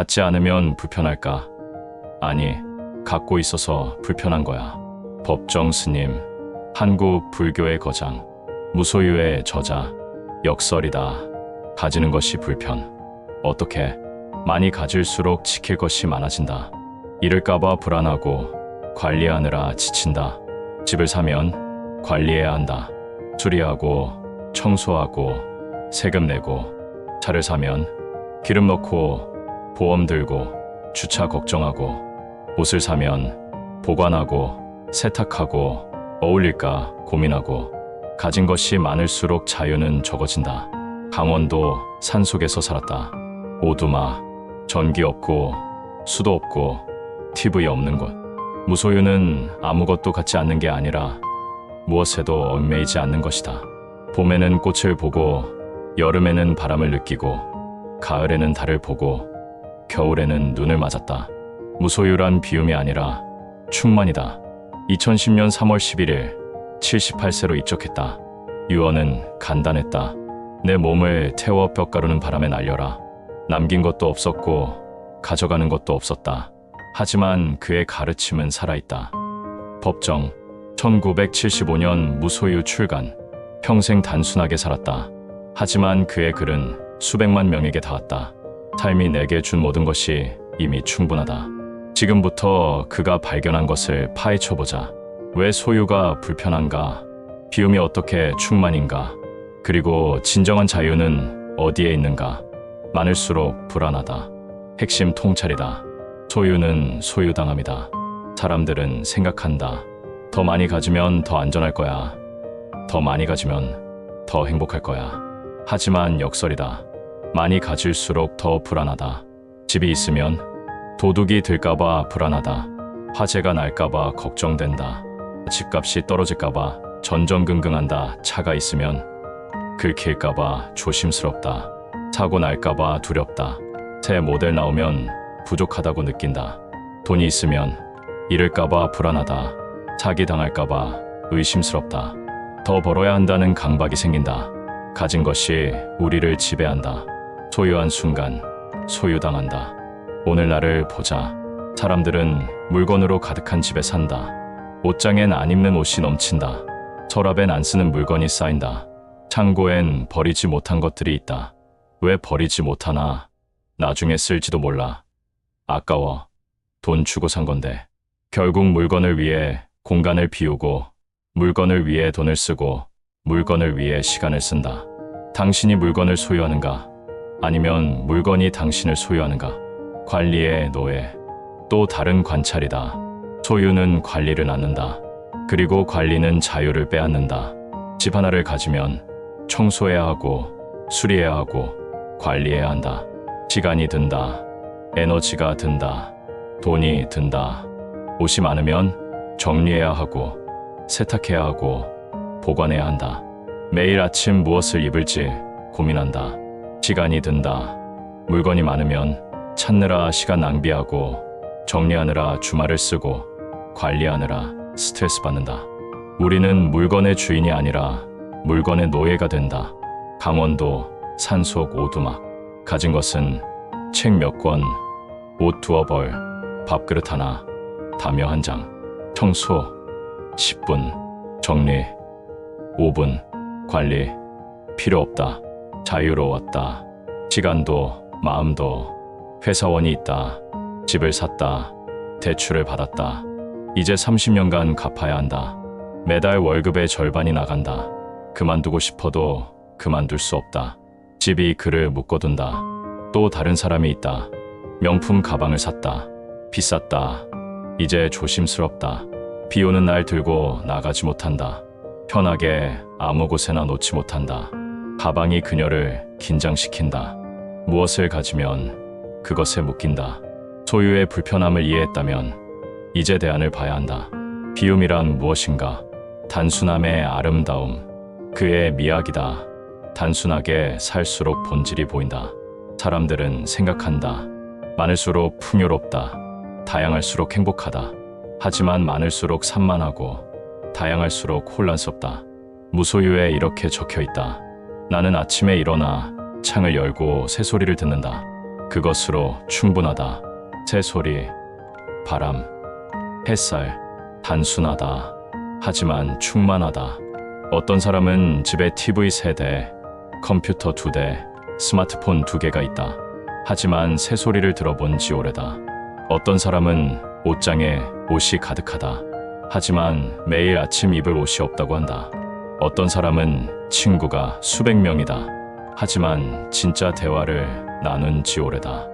갖지 않으면 불편할까? 아니, 갖고 있어서 불편한 거야. 법정 스님, 한국 불교의 거장, 무소유의 저자, 역설이다. 가지는 것이 불편. 어떻게? 많이 가질수록 지킬 것이 많아진다. 잃을까봐 불안하고 관리하느라 지친다. 집을 사면 관리해야 한다. 수리하고 청소하고 세금 내고, 차를 사면 기름 넣고 보험 들고 주차 걱정하고, 옷을 사면 보관하고 세탁하고 어울릴까 고민하고, 가진 것이 많을수록 자유는 적어진다. 강원도 산속에서 살았다. 오두막, 전기 없고 수도 없고 TV 없는 곳. 무소유는 아무것도 갖지 않는 게 아니라 무엇에도 얽매이지 않는 것이다. 봄에는 꽃을 보고, 여름에는 바람을 느끼고, 가을에는 달을 보고, 겨울에는 눈을 맞았다. 무소유란 비움이 아니라 충만이다. 2010년 3월 11일 78세로 입적했다. 유언은 간단했다. 내 몸을 태워 뼈가루는 바람에 날려라. 남긴 것도 없었고 가져가는 것도 없었다. 하지만 그의 가르침은 살아있다. 법정, 1975년 무소유 출간. 평생 단순하게 살았다. 하지만 그의 글은 수백만 명에게 닿았다. 삶이 내게 준 모든 것이 이미 충분하다. 지금부터 그가 발견한 것을 파헤쳐보자. 왜 소유가 불편한가? 비움이 어떻게 충만인가? 그리고 진정한 자유는 어디에 있는가? 많을수록 불안하다. 핵심 통찰이다. 소유는 소유당함이다. 사람들은 생각한다. 더 많이 가지면 더 안전할 거야. 더 많이 가지면 더 행복할 거야. 하지만 역설이다. 많이 가질수록 더 불안하다. 집이 있으면 도둑이 들까봐 불안하다. 화재가 날까봐 걱정된다. 집값이 떨어질까봐 전전긍긍한다. 차가 있으면 긁힐까봐 조심스럽다. 사고 날까봐 두렵다. 새 모델 나오면 부족하다고 느낀다. 돈이 있으면 잃을까봐 불안하다. 사기당할까봐 의심스럽다. 더 벌어야 한다는 강박이 생긴다. 가진 것이 우리를 지배한다. 소유한 순간 소유당한다. 오늘 나를 보자. 사람들은 물건으로 가득한 집에 산다. 옷장엔 안 입는 옷이 넘친다. 서랍엔 안 쓰는 물건이 쌓인다. 창고엔 버리지 못한 것들이 있다. 왜 버리지 못하나? 나중에 쓸지도 몰라. 아까워. 돈 주고 산 건데. 결국 물건을 위해 공간을 비우고, 물건을 위해 돈을 쓰고, 물건을 위해 시간을 쓴다. 당신이 물건을 소유하는가? 아니면 물건이 당신을 소유하는가? 관리의 노예. 또 다른 관찰이다. 소유는 관리를 낳는다. 그리고 관리는 자유를 빼앗는다. 집 하나를 가지면 청소해야 하고, 수리해야 하고, 관리해야 한다. 시간이 든다. 에너지가 든다. 돈이 든다. 옷이 많으면 정리해야 하고, 세탁해야 하고, 보관해야 한다. 매일 아침 무엇을 입을지 고민한다. 시간이 든다. 물건이 많으면 찾느라 시간 낭비하고, 정리하느라 주말을 쓰고, 관리하느라 스트레스 받는다. 우리는 물건의 주인이 아니라 물건의 노예가 된다. 강원도 산속 오두막. 가진 것은 책 몇 권, 옷 두어 벌, 밥그릇 하나, 담요 한 장, 청소 10분, 정리 5분, 관리 필요 없다. 자유로웠다. 시간도 마음도. 회사원이 있다. 집을 샀다. 대출을 받았다. 이제 30년간 갚아야 한다. 매달 월급의 절반이 나간다. 그만두고 싶어도 그만둘 수 없다. 집이 그를 묶어둔다. 또 다른 사람이 있다. 명품 가방을 샀다. 비쌌다. 이제 조심스럽다. 비 오는 날 들고 나가지 못한다. 편하게 아무 곳에나 놓지 못한다. 가방이 그녀를 긴장시킨다. 무엇을 가지면 그것에 묶인다. 소유의 불편함을 이해했다면 이제 대안을 봐야 한다. 비움이란 무엇인가? 단순함의 아름다움. 그의 미학이다. 단순하게 살수록 본질이 보인다. 사람들은 생각한다. 많을수록 풍요롭다. 다양할수록 행복하다. 하지만 많을수록 산만하고 다양할수록 혼란스럽다. 무소유에 이렇게 적혀있다. 나는 아침에 일어나 창을 열고 새소리를 듣는다. 그것으로 충분하다. 새소리, 바람, 햇살, 단순하다. 하지만 충만하다. 어떤 사람은 집에 TV 3대, 컴퓨터 2대, 스마트폰 2개가 있다. 하지만 새소리를 들어본 지 오래다. 어떤 사람은 옷장에 옷이 가득하다. 하지만 매일 아침 입을 옷이 없다고 한다. 어떤 사람은 친구가 수백 명이다. 하지만 진짜 대화를 나눈 지 오래다.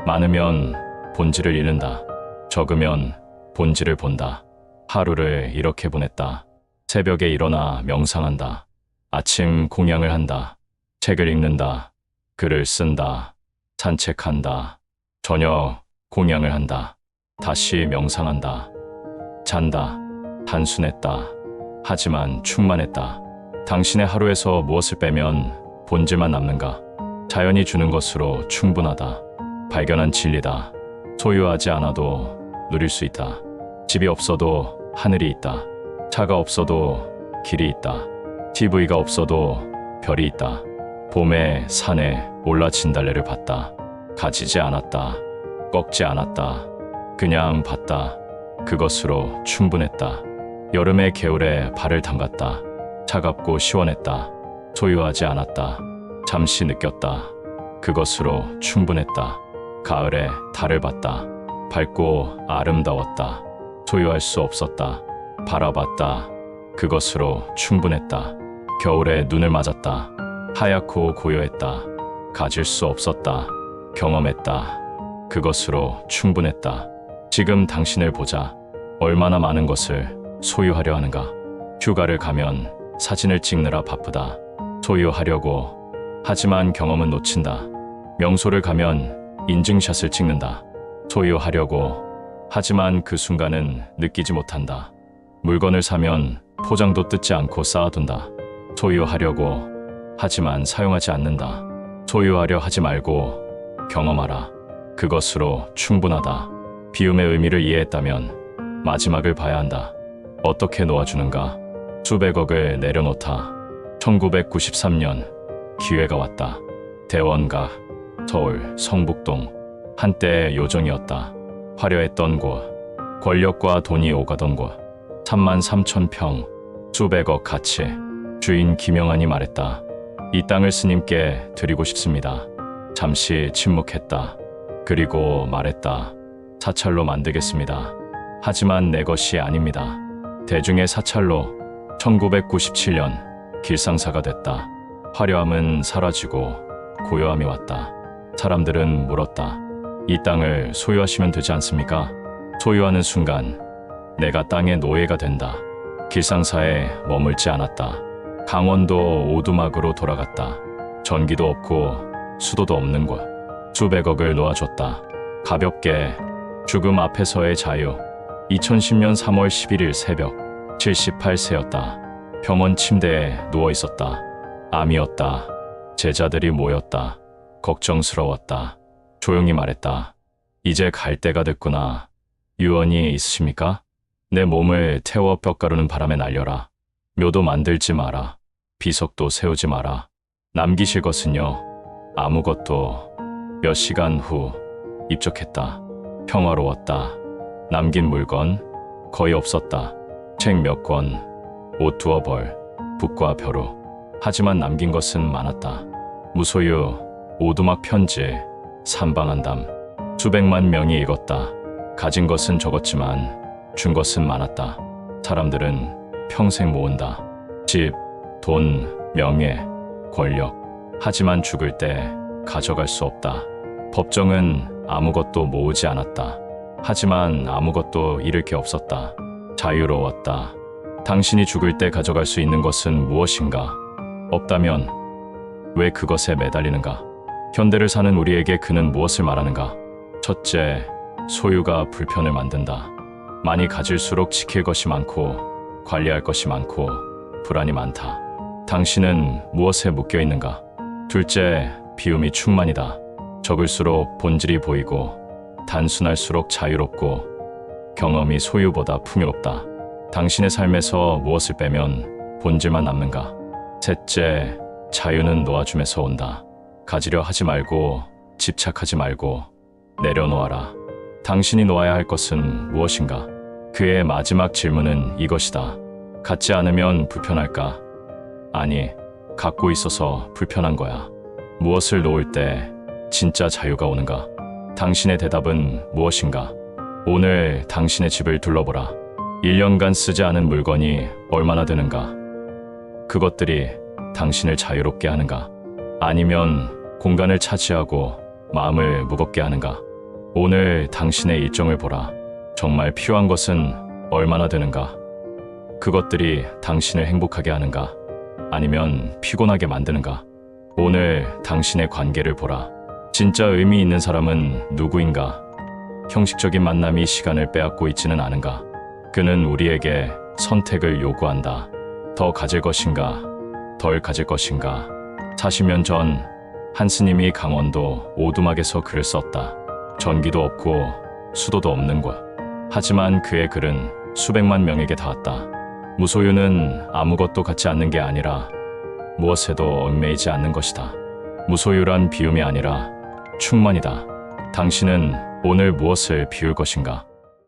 많으면 본질을 잃는다. 적으면 본질을 본다. 하루를 이렇게 보냈다. 새벽에 일어나 명상한다. 아침 공양을 한다. 책을 읽는다. 글을 쓴다. 산책한다. 저녁 공양을 한다. 다시 명상한다. 잔다. 단순했다. 하지만 충만했다. 당신의 하루에서 무엇을 빼면 본질만 남는가? 자연이 주는 것으로 충분하다. 발견한 진리다. 소유하지 않아도 누릴 수 있다. 집이 없어도 하늘이 있다. 차가 없어도 길이 있다. TV가 없어도 별이 있다. 봄에 산에 올라 진달래를 봤다. 가지지 않았다. 꺾지 않았다. 그냥 봤다. 그것으로 충분했다. 여름에 개울에 발을 담갔다. 차갑고 시원했다. 소유하지 않았다. 잠시 느꼈다. 그것으로 충분했다. 가을에 달을 봤다. 밝고 아름다웠다. 소유할 수 없었다. 바라봤다. 그것으로 충분했다. 겨울에 눈을 맞았다. 하얗고 고요했다. 가질 수 없었다. 경험했다. 그것으로 충분했다. 지금 당신을 보자. 얼마나 많은 것을 소유하려 하는가? 휴가를 가면 사진을 찍느라 바쁘다. 소유하려고. 하지만 경험은 놓친다. 명소를 가면 인증샷을 찍는다. 소유하려고. 하지만 그 순간은 느끼지 못한다. 물건을 사면 포장도 뜯지 않고 쌓아둔다. 소유하려고. 하지만 사용하지 않는다. 소유하려 하지 말고 경험하라. 그것으로 충분하다. 비움의 의미를 이해했다면 마지막을 봐야 한다. 어떻게 놓아주는가? 수백억을 내려놓다. 1993년 기회가 왔다. 대원각, 서울 성북동. 한때 요정이었다. 화려했던 곳, 권력과 돈이 오가던 곳. 33,000평, 수백억 가치. 주인 김영환이 말했다. 이 땅을 스님께 드리고 싶습니다. 잠시 침묵했다. 그리고 말했다. 사찰로 만들겠습니다. 하지만 내 것이 아닙니다. 대중의 사찰로 1997년 길상사가 됐다. 화려함은 사라지고 고요함이 왔다. 사람들은 물었다. 이 땅을 소유하시면 되지 않습니까? 소유하는 순간 내가 땅의 노예가 된다. 길상사에 머물지 않았다. 강원도 오두막으로 돌아갔다. 전기도 없고 수도도 없는 곳. 수백억을 놓아줬다. 가볍게. 죽음 앞에서의 자유. 2010년 3월 11일 새벽. 78세였다. 병원 침대에 누워 있었다. 암이었다. 제자들이 모였다. 걱정스러웠다. 조용히 말했다. 이제 갈 때가 됐구나. 유언이 있으십니까? 내 몸을 태워 뼈가루는 바람에 날려라. 묘도 만들지 마라. 비석도 세우지 마라. 남기실 것은요. 아무것도. 몇 시간 후 입적했다. 평화로웠다. 남긴 물건 거의 없었다. 책 몇 권, 옷 두어 벌, 붓과 벼루. 하지만 남긴 것은 많았다. 무소유, 오두막 편지, 산방한담. 수백만 명이 읽었다. 가진 것은 적었지만 준 것은 많았다. 사람들은 평생 모은다. 집, 돈, 명예, 권력. 하지만 죽을 때 가져갈 수 없다. 법정은 아무것도 모으지 않았다. 하지만 아무것도 잃을 게 없었다. 자유로웠다. 당신이 죽을 때 가져갈 수 있는 것은 무엇인가? 없다면 왜 그것에 매달리는가? 현대를 사는 우리에게 그는 무엇을 말하는가? 첫째, 소유가 불편을 만든다. 많이 가질수록 지킬 것이 많고 관리할 것이 많고 불안이 많다. 당신은 무엇에 묶여 있는가? 둘째, 비움이 충만이다. 적을수록 본질이 보이고 단순할수록 자유롭고 경험이 소유보다 풍요롭다. 당신의 삶에서 무엇을 빼면 본질만 남는가? 셋째, 자유는 놓아줌에서 온다. 가지려 하지 말고 집착하지 말고 내려놓아라. 당신이 놓아야 할 것은 무엇인가? 그의 마지막 질문은 이것이다. 갖지 않으면 불편할까? 아니, 갖고 있어서 불편한 거야. 무엇을 놓을 때 진짜 자유가 오는가? 당신의 대답은 무엇인가? 오늘 당신의 집을 둘러보라. 1년간 쓰지 않은 물건이 얼마나 되는가? 그것들이 당신을 자유롭게 하는가? 아니면 공간을 차지하고 마음을 무겁게 하는가? 오늘 당신의 일정을 보라. 정말 필요한 것은 얼마나 되는가? 그것들이 당신을 행복하게 하는가? 아니면 피곤하게 만드는가? 오늘 당신의 관계를 보라. 진짜 의미 있는 사람은 누구인가? 형식적인 만남이 시간을 빼앗고 있지는 않은가? 그는 우리에게 선택을 요구한다. 더 가질 것인가? 덜 가질 것인가? 40년 전 한 스님이 강원도 오두막에서 글을 썼다. 전기도 없고 수도도 없는 곳. 하지만 그의 글은 수백만 명에게 닿았다. 무소유는 아무것도 갖지 않는 게 아니라 무엇에도 얽매이지 않는 것이다. 무소유란 비움이 아니라 충만이다. 당신은 오늘 무엇을 비울 것인가?